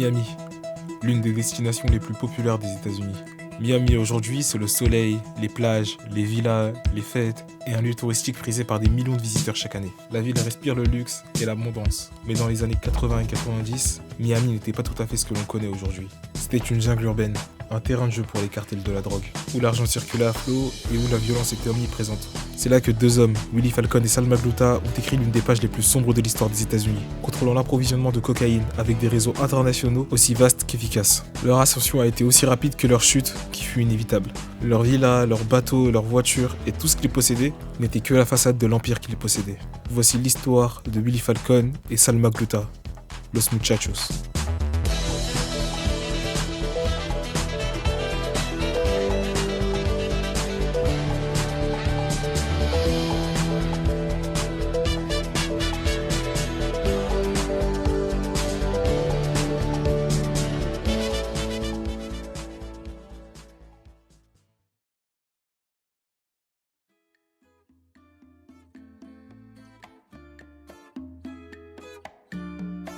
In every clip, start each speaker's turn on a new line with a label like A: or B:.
A: Miami, l'une des destinations les plus populaires des États-Unis. Miami aujourd'hui, c'est le soleil, les plages, les villas, les fêtes et un lieu touristique prisé par des millions de visiteurs chaque année. La ville respire le luxe et l'abondance. Mais dans les années 80 et 90, Miami n'était pas tout à fait ce que l'on connaît aujourd'hui. C'était une jungle urbaine, un terrain de jeu pour les cartels de la drogue, où l'argent circulait à flot et où la violence était omniprésente. C'est là que deux hommes, Willie Falcone et Sal Magluta, ont écrit l'une des pages les plus sombres de l'histoire des États-Unis, contrôlant l'approvisionnement de cocaïne avec des réseaux internationaux aussi vastes qu'efficaces. Leur ascension a été aussi rapide que leur chute, qui fut inévitable. Leurs villas, leurs bateaux, leurs voitures et tout ce qu'ils possédaient n'était que la façade de l'empire qu'ils possédaient. Voici l'histoire de Willie Falcone et Sal Magluta, Los Muchachos.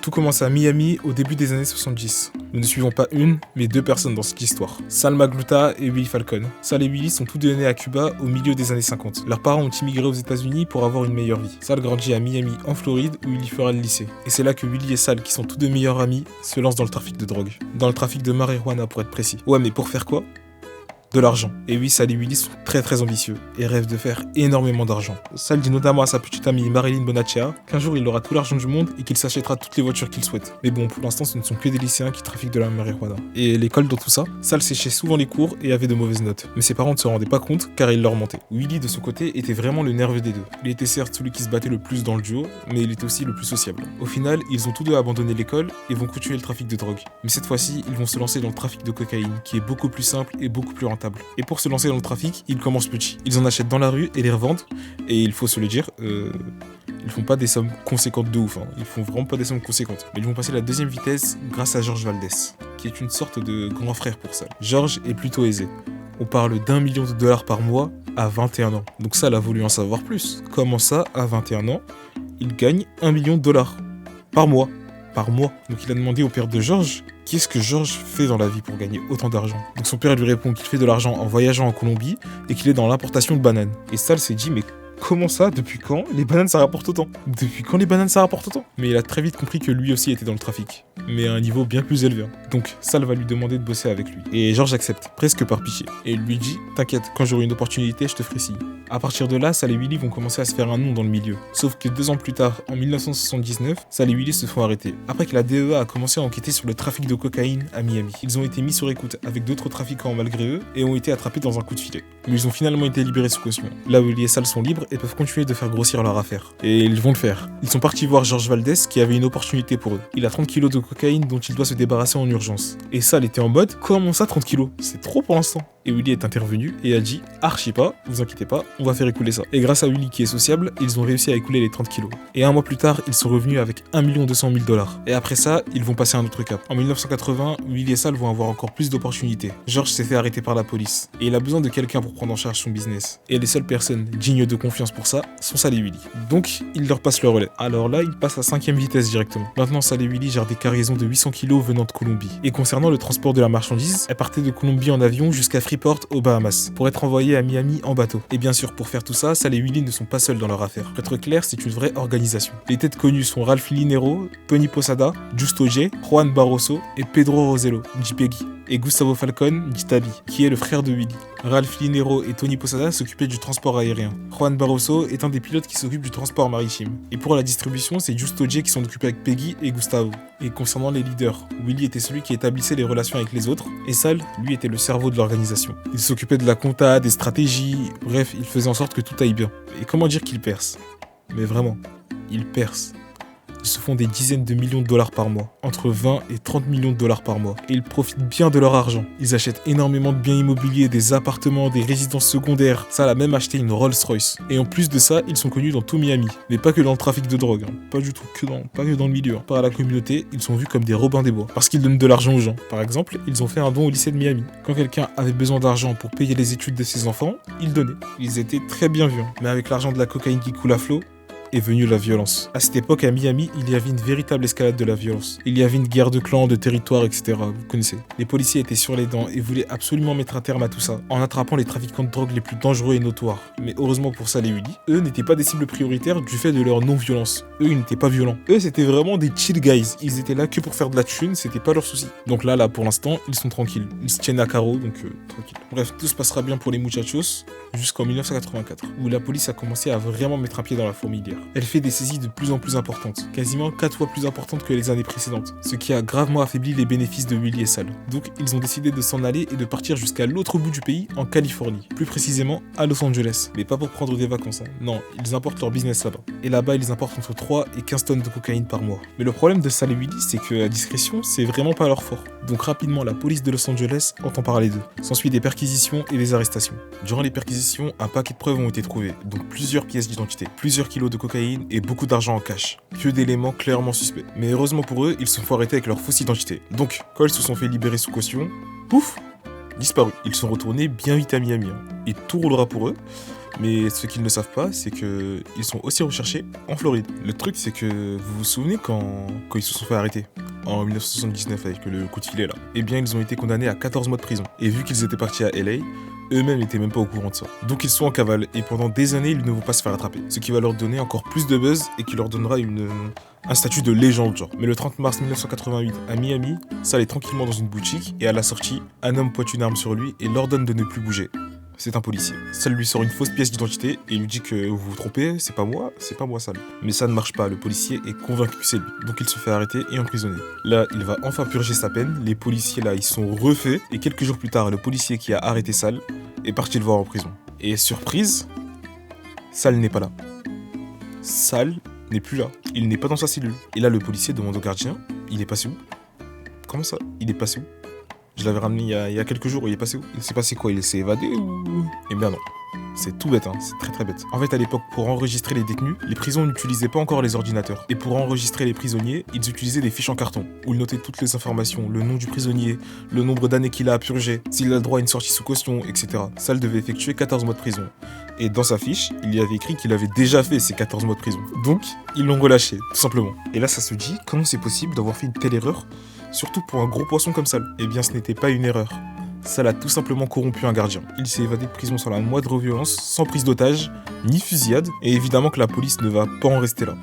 A: Tout commence à Miami au début des années 70. Nous ne suivons pas une, mais deux personnes dans cette histoire. Sal Magluta et Willie Falcone. Sal et Willie sont tous deux nés à Cuba au milieu des années 50. Leurs parents ont immigré aux États-Unis pour avoir une meilleure vie. Sal grandit à Miami, en Floride, où il y fera le lycée. Et c'est là que Willie et Sal, qui sont tous deux meilleurs amis, se lancent dans le trafic de drogue. Dans le trafic de marijuana pour être précis. Ouais, mais pour faire quoi ? De l'argent. Et oui, Sal et Willie sont très ambitieux et rêvent de faire énormément d'argent. Sal dit notamment à sa petite amie Marilyn Bonaccia qu'un jour il aura tout l'argent du monde et qu'il s'achètera toutes les voitures qu'il souhaite. Mais bon, pour l'instant ce ne sont que des lycéens qui trafiquent de la marijuana. Et l'école dans tout ça, Sal séchait souvent les cours et avait de mauvaises notes. Mais ses parents ne se rendaient pas compte car il leur mentait. Willie de son côté était vraiment le nerveux des deux. Il était certes celui qui se battait le plus dans le duo, mais il était aussi le plus sociable. Au final, ils ont tous deux abandonné l'école et vont continuer le trafic de drogue. Mais cette fois-ci, ils vont se lancer dans le trafic de cocaïne, qui est beaucoup plus simple et beaucoup plus rentable. Et pour se lancer dans le trafic, ils commencent petits. Ils en achètent dans la rue et les revendent. Et il faut se le dire, ils font pas des sommes conséquentes de ouf. Ils font vraiment pas des sommes conséquentes. Mais ils vont passer la deuxième vitesse grâce à George Valdez, qui est une sorte de grand frère pour Sal. George est plutôt aisé. On parle d'1 million de dollars par mois à 21 ans. Donc Sal a voulu en savoir plus. Comment ça, à 21 ans, il gagne 1 million de dollars par mois. Donc il a demandé au père de George qu'est-ce que George fait dans la vie pour gagner autant d'argent. Donc son père lui répond qu'il fait de l'argent en voyageant en Colombie et qu'il est dans l'importation de bananes. Et Sal s'est dit mais comment ça, depuis quand les bananes ça rapporte autant ? Mais il a très vite compris que lui aussi était dans le trafic, mais à un niveau bien plus élevé. Donc Sal va lui demander de bosser avec lui. Et George accepte, presque par pitié. Et il lui dit t'inquiète, quand j'aurai une opportunité, je te ferai signe. À partir de là, Sal et Willie vont commencer à se faire un nom dans le milieu. Sauf que 2 ans plus tard, en 1979, Sal et Willie se font arrêter. Après que la DEA a commencé à enquêter sur le trafic de cocaïne à Miami. Ils ont été mis sur écoute avec d'autres trafiquants malgré eux et ont été attrapés dans un coup de filet. Mais ils ont finalement été libérés sous caution. Là, Willie et Sal sont libres et peuvent continuer de faire grossir leur affaire. Et ils vont le faire. Ils sont partis voir George Valdez qui avait une opportunité pour eux. Il a 30 kilos de cocaïne dont il doit se débarrasser en urgence. Et Sal était en mode comment ça 30 kilos ? C'est trop pour l'instant. Et Willie est intervenu et a dit archi pas, vous inquiétez pas, on va faire écouler ça. Et grâce à Willie qui est sociable, ils ont réussi à écouler les 30 kilos. Et un mois plus tard, ils sont revenus avec 1 200 000 dollars. Et après ça, ils vont passer un autre cap. En 1980, Willie et Sal vont avoir encore plus d'opportunités. George s'est fait arrêter par la police. Et il a besoin de quelqu'un pour prendre en charge son business. Et les seules personnes dignes de confiance pour ça sont Sal et Willie. Donc, il leur passe le relais. Alors là, il passe à 5ème vitesse directement. Maintenant, Sal et Willie gèrent des cargaisons de 800 kilos venant de Colombie. Et concernant le transport de la marchandise, elle partait de Colombie en avion jusqu'à Freeport aux Bahamas, pour être envoyée à Miami en bateau. Et bien sûr, pour faire tout ça, Sal et Willie ne sont pas seuls dans leur affaire. Pour être clair, c'est une vraie organisation. Les têtes connues sont Ralph Linero, Tony Posada, Justo J, Juan Barroso et Pedro Rosello, dit Peggy, et Gustavo Falcone, dit Tabi, qui est le frère de Willie. Ralph Linero et Tony Posada s'occupaient du transport aérien. Juan Barroso est un des pilotes qui s'occupe du transport maritime. Et pour la distribution, c'est Justo J qui s'en occupe avec Peggy et Gustavo. Et concernant les leaders, Willie était celui qui établissait les relations avec les autres, et Sal, lui, était le cerveau de l'organisation. Il s'occupait de la compta, des stratégies, bref, il faisait en sorte que tout aille bien. Et comment dire qu'il perce ? Mais vraiment, il perce. Ils se font des dizaines de millions de dollars par mois, entre 20 et 30 millions de dollars par mois. Et ils profitent bien de leur argent. Ils achètent énormément de biens immobiliers, des appartements, des résidences secondaires. Sal a même acheté une Rolls-Royce. Et en plus de ça, ils sont connus dans tout Miami. Mais pas que dans le trafic de drogue, pas du tout, pas que dans le milieu. Par la communauté, ils sont vus comme des Robins des Bois, parce qu'ils donnent de l'argent aux gens. Par exemple, ils ont fait un don au lycée de Miami. Quand quelqu'un avait besoin d'argent pour payer les études de ses enfants, ils donnaient. Ils étaient très bien vus. Mais avec l'argent de la cocaïne qui coule à flot, est venue la violence. À cette époque, à Miami, il y avait une véritable escalade de la violence. Il y avait une guerre de clans, de territoires, etc. Vous connaissez. Les policiers étaient sur les dents et voulaient absolument mettre un terme à tout ça, en attrapant les trafiquants de drogue les plus dangereux et notoires. Mais heureusement pour Sal et Willy, eux n'étaient pas des cibles prioritaires du fait de leur non-violence. Eux, ils n'étaient pas violents. Eux, c'était vraiment des chill guys. Ils étaient là que pour faire de la thune, c'était pas leur souci. Donc là, pour l'instant, ils sont tranquilles. Ils se tiennent à carreau, donc tranquille. Bref, tout se passera bien pour les muchachos jusqu'en 1984, où la police a commencé à vraiment mettre un pied dans la fourmilière. Elle fait des saisies de plus en plus importantes, quasiment 4 fois plus importantes que les années précédentes, ce qui a gravement affaibli les bénéfices de Willy et Sal. Donc, ils ont décidé de s'en aller et de partir jusqu'à l'autre bout du pays, en Californie, plus précisément à Los Angeles. Mais pas pour prendre des vacances, hein. Non, ils importent leur business là-bas. Et là-bas, ils importent entre 3 et 15 tonnes de cocaïne par mois. Mais le problème de Sal et Willy, c'est que la discrétion, c'est vraiment pas leur fort. Donc rapidement, la police de Los Angeles entend parler d'eux. S'ensuit des perquisitions et des arrestations. Durant les perquisitions, un paquet de preuves ont été trouvées, donc plusieurs pièces d'identité, plusieurs kilos de cocaïne et beaucoup d'argent en cash. Que d'éléments clairement suspects. Mais heureusement pour eux, ils se sont arrêtés avec leur fausse identité. Donc, quand ils se sont fait libérer sous caution, pouf, disparu. Ils sont retournés bien vite à Miami. Et tout roulera pour eux. Mais ce qu'ils ne savent pas, c'est qu'ils sont aussi recherchés en Floride. Le truc, c'est que vous vous souvenez quand ils se sont fait arrêter en 1979 avec le coup de filet là. Eh bien, ils ont été condamnés à 14 mois de prison. Et vu qu'ils étaient partis à LA, eux-mêmes n'étaient même pas au courant de ça. Donc ils sont en cavale et pendant des années, ils ne vont pas se faire attraper. Ce qui va leur donner encore plus de buzz et qui leur donnera un statut de légende genre. Mais le 30 mars 1988, à Miami, Sal est tranquillement dans une boutique et à la sortie, un homme pointe une arme sur lui et l'ordonne de ne plus bouger. C'est un policier. Sal lui sort une fausse pièce d'identité et lui dit que vous vous trompez, c'est pas moi Sal. Mais ça ne marche pas, le policier est convaincu que c'est lui. Donc il se fait arrêter et emprisonner. Là, il va enfin purger sa peine, les policiers là, ils sont refaits et quelques jours plus tard, le policier qui a arrêté Sal est parti le voir en prison. Et surprise, Sal n'est pas là. Sal n'est plus là. Il n'est pas dans sa cellule. Et là, le policier demande au gardien, il est passé où? Comment ça? Il est passé où? Je l'avais ramené il y a quelques jours, il est passé où? Il s'est passé quoi? Il s'est évadé ou... Eh bien non. C'est tout bête, hein. C'est très très bête. En fait, à l'époque, pour enregistrer les détenus, les prisons n'utilisaient pas encore les ordinateurs. Et pour enregistrer les prisonniers, ils utilisaient des fiches en carton, où ils notaient toutes les informations, le nom du prisonnier, le nombre d'années qu'il a à purger, s'il a le droit à une sortie sous caution, etc. Sal devait effectuer 14 mois de prison. Et dans sa fiche, il y avait écrit qu'il avait déjà fait ces 14 mois de prison. Donc, ils l'ont relâché, tout simplement. Et là, ça se dit, comment c'est possible d'avoir fait une telle erreur, surtout pour un gros poisson comme Sal? Eh bien, ce n'était pas une erreur. Sal a tout simplement corrompu un gardien. Il s'est évadé de prison sans la moindre violence, sans prise d'otage, ni fusillade, et évidemment que la police ne va pas en rester là.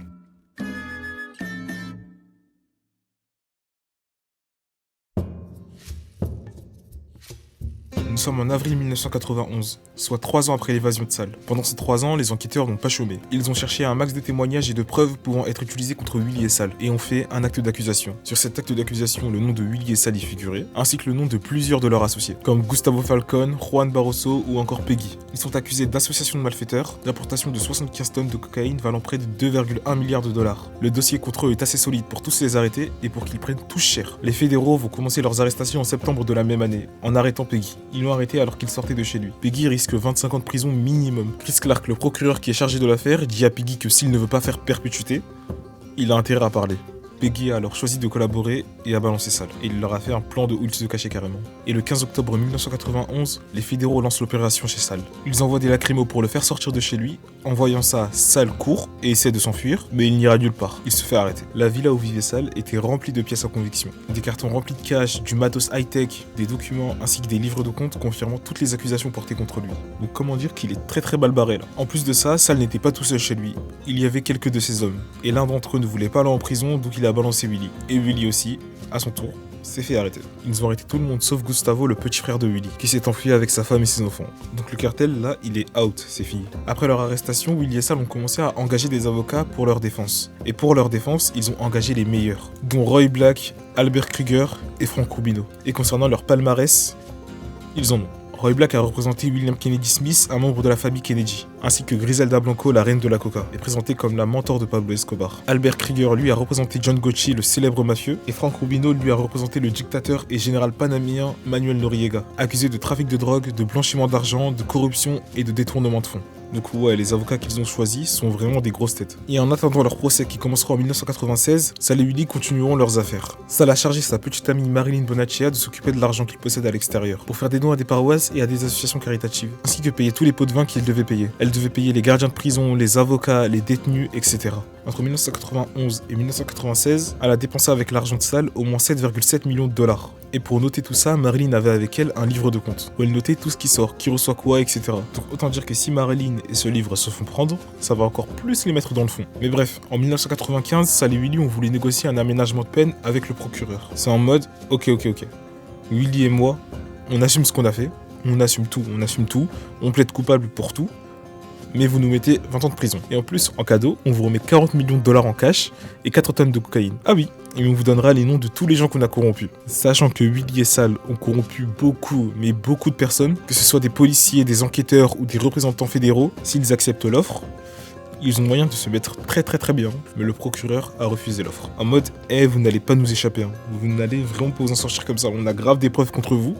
A: Nous sommes en avril 1991, soit 3 ans après l'évasion de Sal. Pendant ces 3 ans, les enquêteurs n'ont pas chômé. Ils ont cherché un max de témoignages et de preuves pouvant être utilisés contre Willy et Sal, et ont fait un acte d'accusation. Sur cet acte d'accusation, le nom de Willy et Sal y figurait, ainsi que le nom de plusieurs de leurs associés, comme Gustavo Falcón, Juan Barroso ou encore Peggy. Ils sont accusés d'association de malfaiteurs, d'importation de 75 tonnes de cocaïne valant près de 2,1 milliards de dollars. Le dossier contre eux est assez solide pour tous les arrêter et pour qu'ils prennent tous cher. Les fédéraux vont commencer leurs arrestations en septembre de la même année, en arrêtant Peggy. Ils l'ont arrêté alors qu'il sortait de chez lui. Peggy risque 25 ans de prison minimum. Chris Clark, le procureur qui est chargé de l'affaire, dit à Peggy que s'il ne veut pas faire perpétuité, il a intérêt à parler. Peggy a alors choisi de collaborer et a balancé Sal. Et il leur a fait un plan de où il se cachait carrément. Et le 15 octobre 1991, les fédéraux lancent l'opération chez Sal. Ils envoient des lacrymos pour le faire sortir de chez lui. En voyant ça, Sal court et essaie de s'enfuir, mais il n'ira nulle part. Il se fait arrêter. La villa où vivait Sal était remplie de pièces à conviction. Des cartons remplis de cash, du matos high-tech, des documents ainsi que des livres de compte confirmant toutes les accusations portées contre lui. Donc comment dire qu'il est très bal barré là. En plus de ça, Sal n'était pas tout seul chez lui. Il y avait quelques de ses hommes. Et l'un d'entre eux ne voulait pas aller en prison, donc il a balancé Willy. Et Willy aussi, à son tour, s'est fait arrêter. Ils ont arrêté tout le monde sauf Gustavo, le petit frère de Willy, qui s'est enfui avec sa femme et ses enfants. Donc le cartel, là, il est out, c'est fini. Après leur arrestation, Willy et Sal ont commencé à engager des avocats pour leur défense. Et pour leur défense, ils ont engagé les meilleurs, dont Roy Black, Albert Kruger et Frank Rubino. Et concernant leur palmarès, ils en ont. Roy Black a représenté William Kennedy Smith, un membre de la famille Kennedy, ainsi que Griselda Blanco, la reine de la coca, est présentée comme la mentor de Pablo Escobar. Albert Krieger, lui, a représenté John Gocci, le célèbre mafieux, et Frank Rubino, lui, a représenté le dictateur et général panaméen Manuel Noriega, accusé de trafic de drogue, de blanchiment d'argent, de corruption et de détournement de fonds. Donc ouais, les avocats qu'ils ont choisis sont vraiment des grosses têtes. Et en attendant leur procès qui commencera en 1996, Sal et Willy continueront leurs affaires. Sal a chargé sa petite amie Marilyn Bonaccia de s'occuper de l'argent qu'il possède à l'extérieur, pour faire des dons à des paroisses et à des associations caritatives, ainsi que payer tous les pots de vin qu'il devait payer. Elle devait payer les gardiens de prison, les avocats, les détenus, etc. Entre 1991 et 1996, elle a dépensé avec l'argent de Sal au moins 7,7 millions de dollars. Et pour noter tout ça, Marilyn avait avec elle un livre de compte, où elle notait tout ce qui sort, qui reçoit quoi, etc. Donc autant dire que si Marilyn et ce livre se font prendre, ça va encore plus les mettre dans le fond. Mais bref, en 1995, Sal et Willy ont voulu négocier un aménagement de peine avec le procureur. C'est en mode, ok. Willy et moi, on assume ce qu'on a fait, on assume tout, on plaide coupable pour tout, mais vous nous mettez 20 ans de prison. Et en plus, en cadeau, on vous remet 40 millions de dollars en cash et 4 tonnes de cocaïne. Ah oui, et on vous donnera les noms de tous les gens qu'on a corrompus. Sachant que Willy et Sal ont corrompu beaucoup de personnes, que ce soit des policiers, des enquêteurs ou des représentants fédéraux, s'ils acceptent l'offre, ils ont moyen de se mettre très bien. Mais le procureur a refusé l'offre. En mode, vous n'allez pas nous échapper. Vous n'allez vraiment pas vous en sortir comme ça. On a grave des preuves contre vous.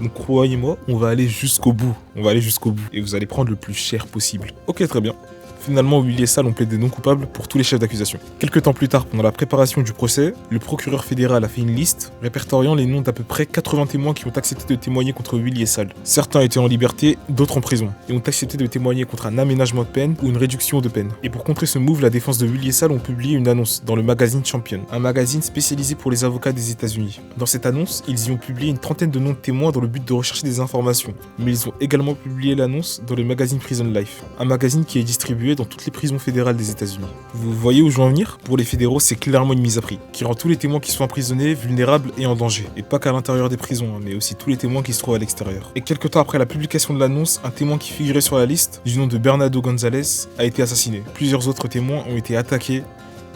A: Donc croyez-moi, on va aller jusqu'au bout. Et vous allez prendre le plus cher possible. Ok, très bien. Finalement, Willy et Sal ont plaidé non coupables pour tous les chefs d'accusation. Quelques temps plus tard, pendant la préparation du procès, le procureur fédéral a fait une liste répertoriant les noms d'à peu près 80 témoins qui ont accepté de témoigner contre Willy et Sal. Certains étaient en liberté, d'autres en prison, et ont accepté de témoigner contre un aménagement de peine ou une réduction de peine. Et pour contrer ce move, la défense de Willy et Sal ont publié une annonce dans le magazine Champion, un magazine spécialisé pour les avocats des États-Unis. Dans cette annonce, ils y ont publié une trentaine de noms de témoins dans le but de rechercher des informations. Mais ils ont également publié l'annonce dans le magazine Prison Life, un magazine qui est distribué dans toutes les prisons fédérales des États-Unis. Vous voyez où je veux en venir? Pour les fédéraux, c'est clairement une mise à prix, qui rend tous les témoins qui sont emprisonnés vulnérables et en danger. Et pas qu'à l'intérieur des prisons, mais aussi tous les témoins qui se trouvent à l'extérieur. Et quelques temps après la publication de l'annonce, un témoin qui figurait sur la liste, du nom de Bernardo Gonzalez, a été assassiné. Plusieurs autres témoins ont été attaqués,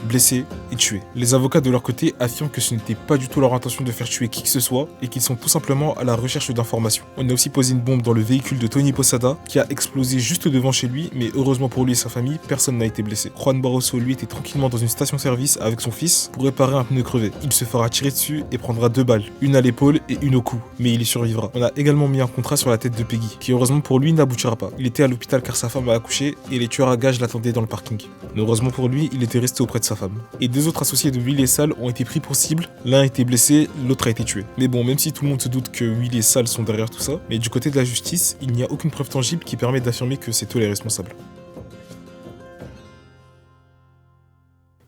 A: blessés et tués. Les avocats de leur côté affirment que ce n'était pas du tout leur intention de faire tuer qui que ce soit et qu'ils sont tout simplement à la recherche d'informations. On a aussi posé une bombe dans le véhicule de Tony Posada qui a explosé juste devant chez lui, mais heureusement pour lui et sa famille, personne n'a été blessé. Juan Barroso lui était tranquillement dans une station-service avec son fils pour réparer un pneu crevé. Il se fera tirer dessus et prendra 2 balles, une à l'épaule et une au cou, mais il y survivra. On a également mis un contrat sur la tête de Peggy, qui heureusement pour lui n'aboutira pas. Il était à l'hôpital car sa femme a accouché et les tueurs à gages l'attendaient dans le parking. Mais heureusement pour lui, il était resté auprès de sa femme. Et 2 autres associés de Willy et Sal ont été pris pour cible, l'un a été blessé, l'autre a été tué. Mais bon, même si tout le monde se doute que Willy et Sal sont derrière tout ça, mais du côté de la justice, il n'y a aucune preuve tangible qui permet d'affirmer que c'est eux les responsables.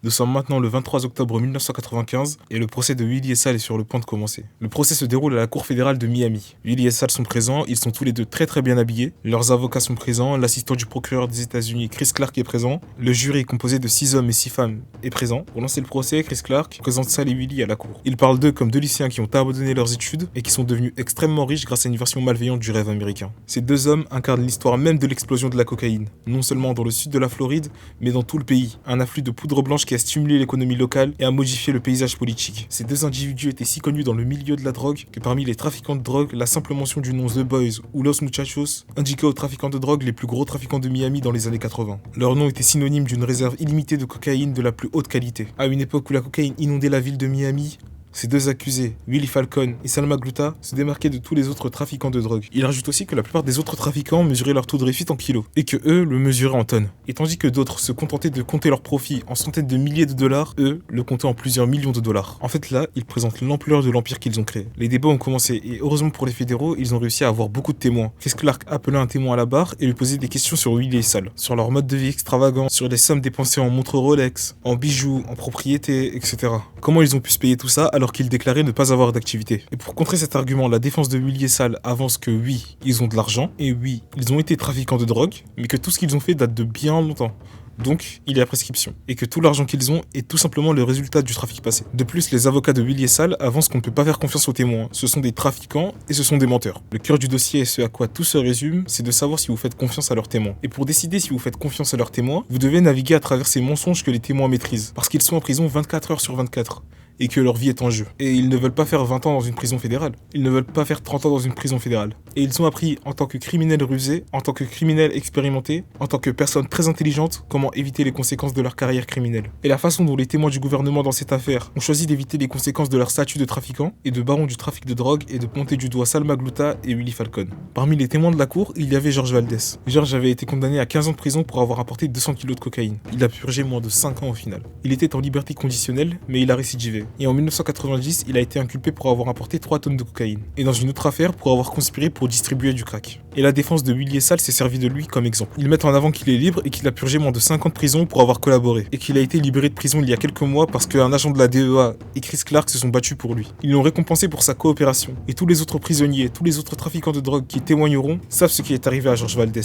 A: Nous sommes maintenant le 23 octobre 1995 et le procès de Willy et Sal est sur le point de commencer. Le procès se déroule à la cour fédérale de Miami. Willy et Sal sont présents, ils sont tous les deux très bien habillés. Leurs avocats sont présents, l'assistant du procureur des États-Unis, Chris Clark, est présent. Le jury composé de 6 hommes et 6 femmes est présent. Pour lancer le procès, Chris Clark présente Sal et Willy à la cour. Il parle d'eux comme 2 lycéens qui ont abandonné leurs études et qui sont devenus extrêmement riches grâce à une version malveillante du rêve américain. Ces 2 hommes incarnent l'histoire même de l'explosion de la cocaïne, non seulement dans le sud de la Floride, mais dans tout le pays. Un afflux de poudre blanche qui a stimulé l'économie locale et a modifié le paysage politique. Ces 2 individus étaient si connus dans le milieu de la drogue que parmi les trafiquants de drogue, la simple mention du nom The Boys ou Los Muchachos indiquait aux trafiquants de drogue les plus gros trafiquants de Miami dans les années 80. Leur nom était synonyme d'une réserve illimitée de cocaïne de la plus haute qualité. À une époque où la cocaïne inondait la ville de Miami, ces 2 accusés, Willie Falcone et Sal Magluta, se démarquaient de tous les autres trafiquants de drogue. Il rajoute aussi que la plupart des autres trafiquants mesuraient leur taux de réussite en kilos, et que eux le mesuraient en tonnes. Et tandis que d'autres se contentaient de compter leurs profits en centaines de milliers de dollars, eux le comptaient en plusieurs millions de dollars. En fait là, ils présentent l'ampleur de l'empire qu'ils ont créé. Les débats ont commencé, et heureusement pour les fédéraux, ils ont réussi à avoir beaucoup de témoins. Chris Clark appela un témoin à la barre et lui posait des questions sur Willy et Sal, sur leur mode de vie extravagant, sur les sommes dépensées en montres Rolex, en bijoux, en propriétés, etc. Comment ils ont pu se payer tout ça alors qu'ils déclaraient ne pas avoir d'activité. Et pour contrer cet argument, la défense de Willy et Sal avance que oui, ils ont de l'argent, et oui, ils ont été trafiquants de drogue, mais que tout ce qu'ils ont fait date de bien longtemps. Donc, il y a prescription. Et que tout l'argent qu'ils ont est tout simplement le résultat du trafic passé. De plus, les avocats de Willy et Sal avancent qu'on ne peut pas faire confiance aux témoins. Ce sont des trafiquants et ce sont des menteurs. Le cœur du dossier et ce à quoi tout se résume, c'est de savoir si vous faites confiance à leurs témoins. Et pour décider si vous faites confiance à leurs témoins, vous devez naviguer à travers ces mensonges que les témoins maîtrisent. Parce qu'ils sont en prison 24 heures sur 24. Et que leur vie est en jeu. Et ils ne veulent pas faire 20 ans dans une prison fédérale. Ils ne veulent pas faire 30 ans dans une prison fédérale. Et ils ont appris en tant que criminels rusés, en tant que criminels expérimentés, en tant que personnes très intelligentes, comment éviter les conséquences de leur carrière criminelle. Et la façon dont les témoins du gouvernement dans cette affaire ont choisi d'éviter les conséquences de leur statut de trafiquant et de baron du trafic de drogue et de pointer du doigt Salma Gluta et Willy Falcon. Parmi les témoins de la cour, il y avait George Valdez. George avait été condamné à 15 ans de prison pour avoir apporté 200 kilos de cocaïne. Il a purgé moins de 5 ans au final. Il était en liberté conditionnelle, mais il a récidivé. Et en 1990, il a été inculpé pour avoir apporté 3 tonnes de cocaïne. Et dans une autre affaire, pour avoir conspiré pour distribuer du crack. Et la défense de Willy Sall s'est servi de lui comme exemple. Ils mettent en avant qu'il est libre et qu'il a purgé moins de 5 ans de prison pour avoir collaboré. Et qu'il a été libéré de prison il y a quelques mois parce qu'un agent de la DEA et Chris Clark se sont battus pour lui. Ils l'ont récompensé pour sa coopération. Et tous les autres prisonniers, tous les autres trafiquants de drogue qui témoigneront savent ce qui est arrivé à George Valdez.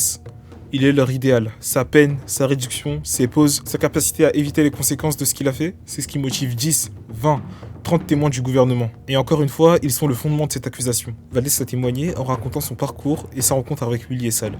A: Il est leur idéal. Sa peine, sa réduction, ses pauses, sa capacité à éviter les conséquences de ce qu'il a fait, c'est ce qui motive 10, 20, 30 témoins du gouvernement. Et encore une fois, ils sont le fondement de cette accusation. Valdez a témoigné en racontant son parcours et sa rencontre avec Willy Sall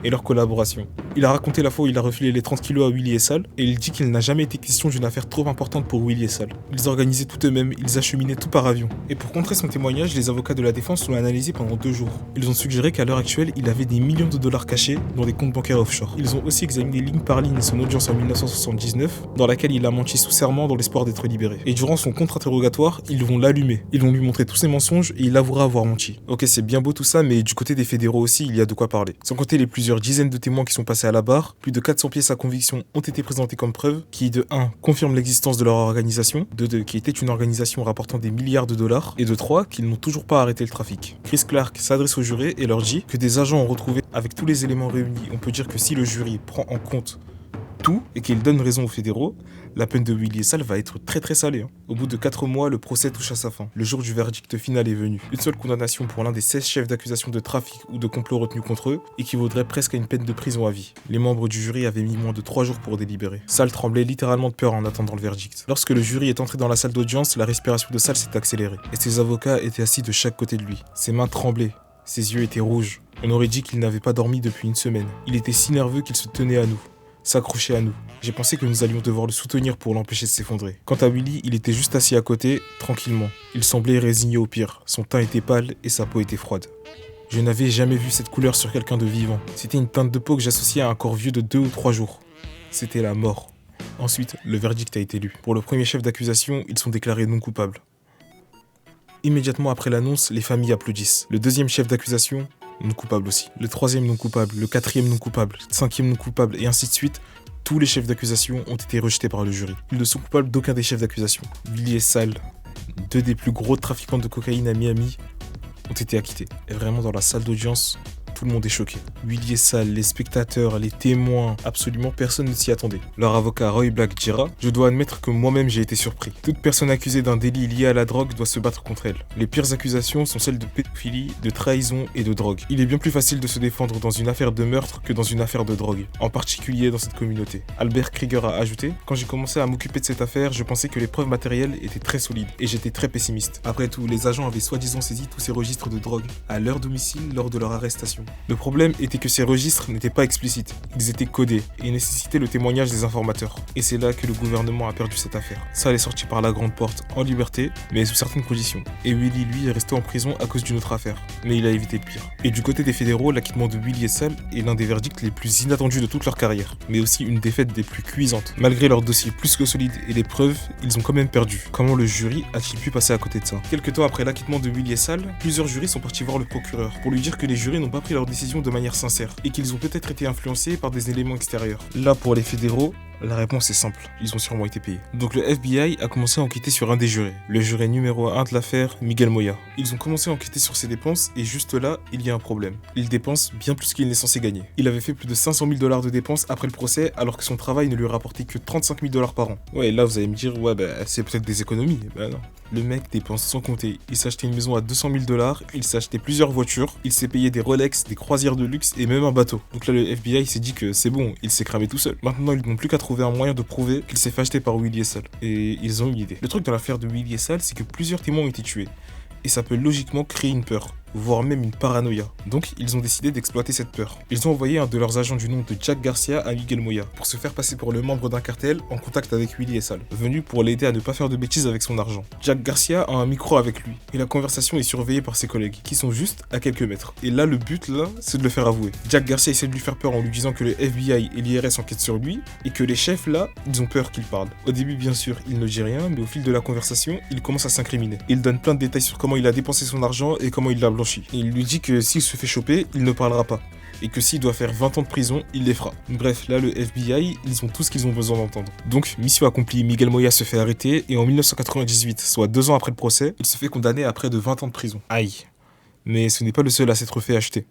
A: et leur collaboration. Il a raconté la fois où il a refilé les 30 kilos à Willy Sall et il dit qu'il n'a jamais été question d'une affaire trop importante pour Willy Sall. Ils organisaient tout eux-mêmes, ils acheminaient tout par avion. Et pour contrer son témoignage, les avocats de la défense l'ont analysé pendant 2 jours. Ils ont suggéré qu'à l'heure actuelle, il avait des millions de dollars cachés dans des comptes bancaires offshore. Ils ont aussi examiné ligne par ligne son audience en 1979, dans laquelle il a menti sous serment dans l'espoir d'être libéré. Et durant son contre-interrogatoire, ils vont l'allumer. Ils vont lui montrer tous ses mensonges et il avouera avoir menti. Ok, c'est bien beau tout ça, mais du côté des fédéraux aussi, il y a de quoi parler. Sans compter les plusieurs dizaines de témoins qui sont passés à la barre, plus de 400 pièces à conviction ont été présentées comme preuve, qui de 1 confirment l'existence de leur organisation, de 2 qui était une organisation rapportant des milliards de dollars, et de 3 qu'ils n'ont toujours pas arrêté le trafic. Chris Clark s'adresse au jury et leur dit que des agents ont retrouvé avec tous les éléments réunis. On peut dire que si le jury prend en compte tout et qu'il donne raison aux fédéraux, la peine de Willy Sall va être très salée. Au bout de 4 mois, le procès touche à sa fin. Le jour du verdict final est venu. Une seule condamnation pour l'un des 16 chefs d'accusation de trafic ou de complot retenus contre eux équivaudrait presque à une peine de prison à vie. Les membres du jury avaient mis moins de 3 jours pour délibérer. Sall tremblait littéralement de peur en attendant le verdict. Lorsque le jury est entré dans la salle d'audience, la respiration de Sall s'est accélérée et ses avocats étaient assis de chaque côté de lui. Ses mains tremblaient, ses yeux étaient rouges. On aurait dit qu'il n'avait pas dormi depuis une semaine. Il était si nerveux qu'il se tenait à nous, s'accrochait à nous. J'ai pensé que nous allions devoir le soutenir pour l'empêcher de s'effondrer. Quant à Willy, il était juste assis à côté, tranquillement. Il semblait résigné au pire. Son teint était pâle et sa peau était froide. Je n'avais jamais vu cette couleur sur quelqu'un de vivant. C'était une teinte de peau que j'associais à un corps vieux de 2 ou 3 jours. C'était la mort. Ensuite, le verdict a été lu. Pour le premier chef d'accusation, ils sont déclarés non coupables. Immédiatement après l'annonce, les familles applaudissent. Le deuxième chef d'accusation, non coupable aussi. Le troisième non coupable, le quatrième non coupable, le cinquième non coupable, et ainsi de suite. Tous les chefs d'accusation ont été rejetés par le jury. Ils ne sont coupables d'aucun des chefs d'accusation. Willy Sall, 2 des plus gros trafiquants de cocaïne à Miami, ont été acquittés. Et vraiment dans la salle d'audience, tout le monde est choqué. Willy Sall, les spectateurs, les témoins, absolument personne ne s'y attendait. Leur avocat Roy Black dira « Je dois admettre que moi-même j'ai été surpris. Toute personne accusée d'un délit lié à la drogue doit se battre contre elle. Les pires accusations sont celles de pédophilie, de trahison et de drogue. Il est bien plus facile de se défendre dans une affaire de meurtre que dans une affaire de drogue, en particulier dans cette communauté. » Albert Krieger a ajouté « Quand j'ai commencé à m'occuper de cette affaire, je pensais que les preuves matérielles étaient très solides et j'étais très pessimiste. Après tout, les agents avaient soi-disant saisi tous ces registres de drogue à leur domicile lors de leur arrestation. Le problème était que ces registres n'étaient pas explicites, ils étaient codés et nécessitaient le témoignage des informateurs. Et c'est là que le gouvernement a perdu cette affaire. Sall est sorti par la grande porte en liberté, mais sous certaines conditions. Et Willy, lui, est resté en prison à cause d'une autre affaire, mais il a évité le pire. Et du côté des fédéraux, l'acquittement de Willy Sall est l'un des verdicts les plus inattendus de toute leur carrière, mais aussi une défaite des plus cuisantes. Malgré leur dossier plus que solide et les preuves, ils ont quand même perdu. Comment le jury a-t-il pu passer à côté de ça? Quelque temps après l'acquittement de Willy Sall, plusieurs jurys sont partis voir le procureur pour lui dire que les jurys n'ont pas pris leur décision de manière sincère et qu'ils ont peut-être été influencés par des éléments extérieurs. Là, pour les fédéraux, la réponse est simple, ils ont sûrement été payés. Donc le FBI a commencé à enquêter sur un des jurés, le juré numéro 1 de l'affaire, Miguel Moya. Ils ont commencé à enquêter sur ses dépenses et juste là, il y a un problème. Il dépense bien plus qu'il n'est censé gagner. Il avait fait plus de 500 000 $ de dépenses après le procès alors que son travail ne lui rapportait que 35 000 $ par an. Ouais, là vous allez me dire, ouais c'est peut-être des économies. Bah non. Le mec dépense sans compter. Il s'est acheté une maison à 200 000 $, il s'est acheté plusieurs voitures, il s'est payé des Rolex, des croisières de luxe et même un bateau. Donc là le FBI s'est dit que c'est bon, il s'est cramé tout seul. Maintenant ils n'ont plus qu'à trouver un moyen de prouver qu'il s'est fait acheter par Willy Sall. Et ils ont une idée. Le truc dans l'affaire de Willy Sall, c'est que plusieurs témoins ont été tués. Et ça peut logiquement créer une peur. voire même une paranoïa. Donc ils ont décidé d'exploiter cette peur. Ils ont envoyé un de leurs agents du nom de Jack Garcia à Miguel Moya pour se faire passer pour le membre d'un cartel en contact avec Willy et Sal, venu pour l'aider à ne pas faire de bêtises avec son argent. Jack Garcia a un micro avec lui et la conversation est surveillée par ses collègues qui sont juste à quelques mètres. Et là le but c'est de le faire avouer. Jack Garcia essaie de lui faire peur en lui disant que le FBI et l'IRS enquêtent sur lui et que les chefs ils ont peur qu'il parle. Au début bien sûr il ne dit rien, mais au fil de la conversation il commence à s'incriminer. Il donne plein de détails sur comment il a dépensé son argent et comment il l'a blanchi. Et il lui dit que s'il se fait choper, il ne parlera pas. Et que s'il doit faire 20 ans de prison, il les fera. Bref, là le FBI, ils ont tout ce qu'ils ont besoin d'entendre. Donc, mission accomplie, Miguel Moya se fait arrêter et en 1998, soit 2 ans après le procès, il se fait condamner à près de 20 ans de prison. Aïe. Mais ce n'est pas le seul à s'être fait acheter.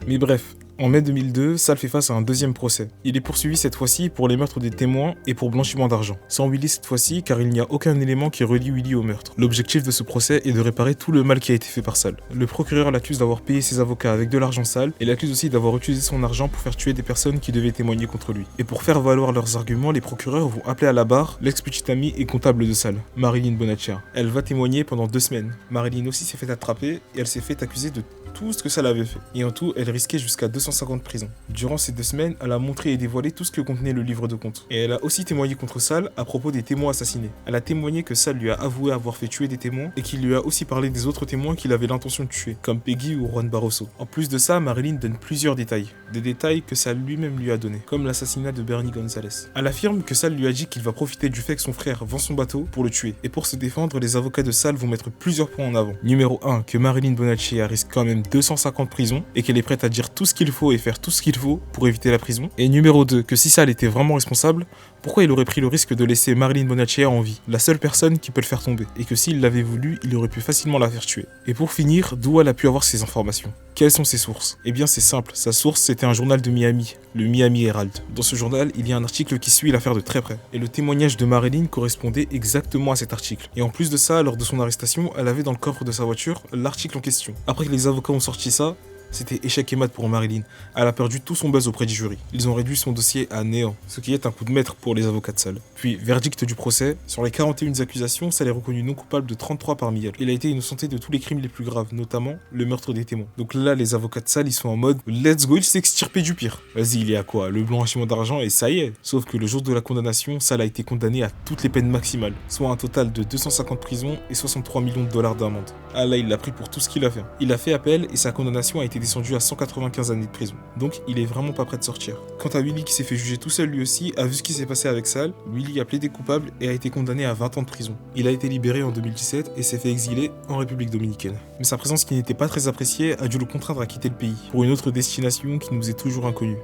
A: Mais bref, en mai 2002, Sal fait face à un deuxième procès. Il est poursuivi cette fois-ci pour les meurtres des témoins et pour blanchiment d'argent. Sans Willy cette fois-ci, car il n'y a aucun élément qui relie Willy au meurtre. L'objectif de ce procès est de réparer tout le mal qui a été fait par Sal. Le procureur l'accuse d'avoir payé ses avocats avec de l'argent sale et l'accuse aussi d'avoir utilisé son argent pour faire tuer des personnes qui devaient témoigner contre lui. Et pour faire valoir leurs arguments, les procureurs vont appeler à la barre l'ex-petite amie et comptable de Sal, Marilyn Bonaccia. Elle va témoigner pendant 2 semaines. Marilyn aussi s'est fait attraper et elle s'est fait accuser de tout ce que Sal avait fait. Et en tout, elle risquait jusqu'à 250 prisons. Durant ces 2 semaines, elle a montré et dévoilé tout ce que contenait le livre de comptes. Et elle a aussi témoigné contre Sal à propos des témoins assassinés. Elle a témoigné que Sal lui a avoué avoir fait tuer des témoins et qu'il lui a aussi parlé des autres témoins qu'il avait l'intention de tuer, comme Peggy ou Juan Barroso. En plus de ça, Marilyn donne plusieurs détails. Des détails que Sal lui-même lui a donnés, comme l'assassinat de Bernie Gonzalez. Elle affirme que Sal lui a dit qu'il va profiter du fait que son frère vend son bateau pour le tuer. Et pour se défendre, les avocats de Sal vont mettre plusieurs points en avant. Numéro 1, que Marilyn Bonaccia risque quand même 250 prisons et qu'elle est prête à dire tout ce qu'il faut et faire tout ce qu'il faut pour éviter la prison. Et numéro 2, que si Sal était vraiment responsable, pourquoi il aurait pris le risque de laisser Marilyn Bonaccia en vie, la seule personne qui peut le faire tomber, et que s'il l'avait voulu, il aurait pu facilement la faire tuer. Et pour finir, d'où elle a pu avoir ces informations? Quelles sont ses sources? Eh bien c'est simple, sa source c'était un journal de Miami, le Miami Herald. Dans ce journal, il y a un article qui suit l'affaire de très près, et le témoignage de Marilyn correspondait exactement à cet article. Et en plus de ça, lors de son arrestation, elle avait dans le coffre de sa voiture l'article en question. Après que les avocats ont sorti ça, c'était échec et mat pour Marilyn. Elle a perdu tout son buzz auprès du jury. Ils ont réduit son dossier à néant, ce qui est un coup de maître pour les avocats de Sal. Puis, verdict du procès, sur les 41 accusations, Sal est reconnu non coupable de 33 parmi elles. Il a été innocenté de tous les crimes les plus graves, notamment le meurtre des témoins. Donc là, les avocats de Sal, ils sont en mode let's go, il s'est extirpé du pire. Vas-y, il est à quoi? Le blanchiment d'argent et ça y est. Sauf que le jour de la condamnation, Sal a été condamné à toutes les peines maximales, soit un total de 250 prisons et 63 millions de dollars d'amende. Ah là, il l'a pris pour tout ce qu'il a fait. Il a fait appel et sa condamnation a été descendu à 195 années de prison. Donc il est vraiment pas prêt de sortir. Quant à Willy qui s'est fait juger tout seul lui aussi, a vu ce qui s'est passé avec Sal, Willy a plaidé coupable et a été condamné à 20 ans de prison. Il a été libéré en 2017 et s'est fait exiler en République dominicaine. Mais sa présence qui n'était pas très appréciée a dû le contraindre à quitter le pays, pour une autre destination qui nous est toujours inconnue.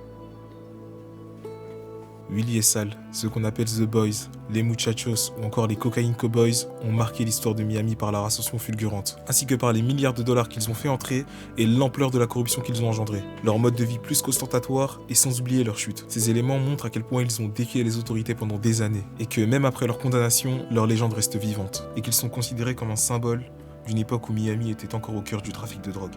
A: Willy et Sal, ceux qu'on appelle The Boys, les Muchachos ou encore les Cocaine Cowboys ont marqué l'histoire de Miami par leur ascension fulgurante, ainsi que par les milliards de dollars qu'ils ont fait entrer et l'ampleur de la corruption qu'ils ont engendrée, leur mode de vie plus qu'ostentatoire et sans oublier leur chute. Ces éléments montrent à quel point ils ont défié les autorités pendant des années et que même après leur condamnation, leur légende reste vivante et qu'ils sont considérés comme un symbole d'une époque où Miami était encore au cœur du trafic de drogue.